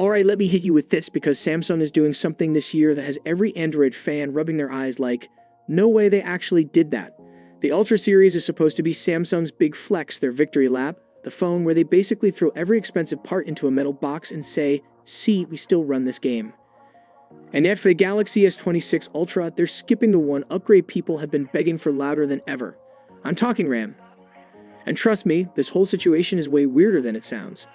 Alright, let me hit you with this because Samsung is doing something this year that has every Android fan rubbing their eyes like, no way they actually did that. The Ultra series is supposed to be Samsung's big flex, their victory lap, the phone where they basically throw every expensive part into a metal box and say, see, we still run this game. And yet for the Galaxy S26 Ultra, they're skipping the one upgrade people have been begging for louder than ever. I'm talking RAM. And trust me, this whole situation is way weirder than it sounds.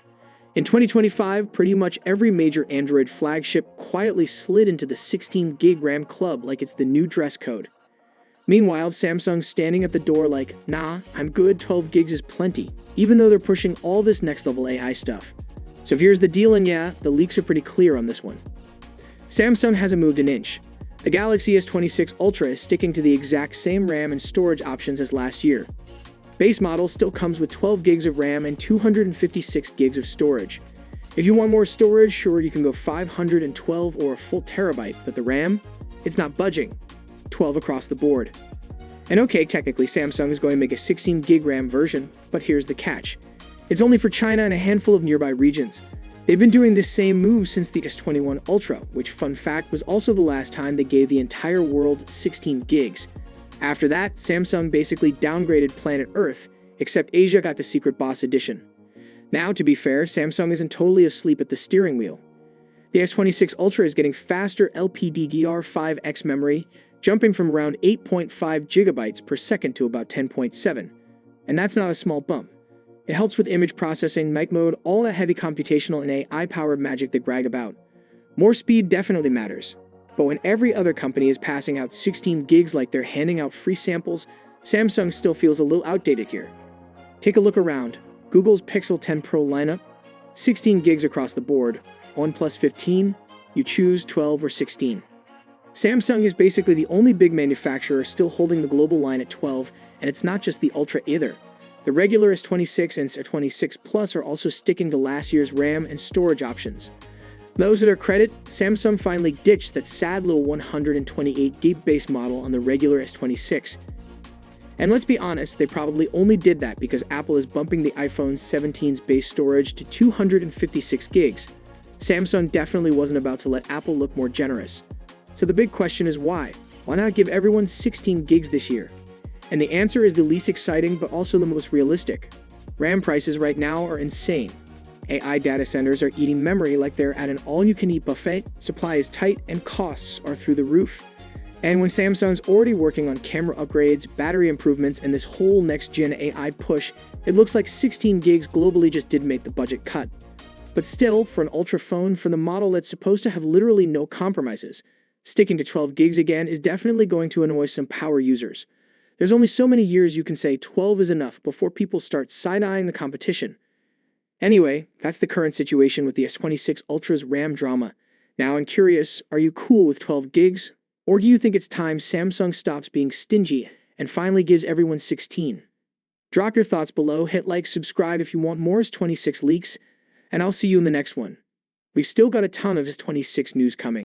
In 2025, pretty much every major Android flagship quietly slid into the 16 gig RAM club like it's the new dress code. Meanwhile, Samsung's standing at the door like, nah, I'm good, 12 gigs is plenty, even though they're pushing all this next-level AI stuff. So here's the deal, and yeah, the leaks are pretty clear on this one. Samsung hasn't moved an inch. The Galaxy S26 Ultra is sticking to the exact same RAM and storage options as last year. Base model still comes with 12 gigs of RAM and 256 gigs of storage. If you want more storage, sure, you can go 512 or a full terabyte, but the RAM? It's not budging. 12 across the board. And okay, technically Samsung is going to make a 16 gig RAM version, but here's the catch. It's only for China and a handful of nearby regions. They've been doing this same move since the S21 Ultra, which, fun fact, was also the last time they gave the entire world 16 gigs. After that, Samsung basically downgraded Planet Earth, except Asia got the secret boss edition. Now, to be fair, Samsung isn't totally asleep at the steering wheel. The S26 Ultra is getting faster LPDDR5X memory, jumping from around 8.5 gigabytes per second to about 10.7. And that's not a small bump. It helps with image processing, night mode, all that heavy computational and AI-powered magic they brag about. More speed definitely matters. But when every other company is passing out 16 gigs like they're handing out free samples, Samsung still feels a little outdated here. Take a look around. Google's Pixel 10 Pro lineup, 16 gigs across the board. OnePlus 15, you choose 12 or 16. Samsung is basically the only big manufacturer still holding the global line at 12, and it's not just the Ultra either. The regular S26 and S26 Plus are also sticking to last year's RAM and storage options. Those to their credit, Samsung finally ditched that sad little 128 gig base model on the regular S26. And let's be honest, they probably only did that because Apple is bumping the iPhone 17's base storage to 256 gigs. Samsung definitely wasn't about to let Apple look more generous. So the big question is why? Why not give everyone 16 gigs this year? And the answer is the least exciting but also the most realistic. RAM prices right now are insane. AI data centers are eating memory like they're at an all-you-can-eat buffet, supply is tight, and costs are through the roof. And when Samsung's already working on camera upgrades, battery improvements, and this whole next-gen AI push, it looks like 16 gigs globally just didn't make the budget cut. But still, for an Ultra phone, for the model that's supposed to have literally no compromises, sticking to 12 gigs again is definitely going to annoy some power users. There's only so many years you can say 12 is enough before people start side-eyeing the competition. Anyway, that's the current situation with the S26 Ultra's RAM drama. Now I'm curious, are you cool with 12 gigs? Or do you think it's time Samsung stops being stingy and finally gives everyone 16? Drop your thoughts below, hit like, subscribe if you want more S26 leaks, and I'll see you in the next one. We've still got a ton of S26 news coming.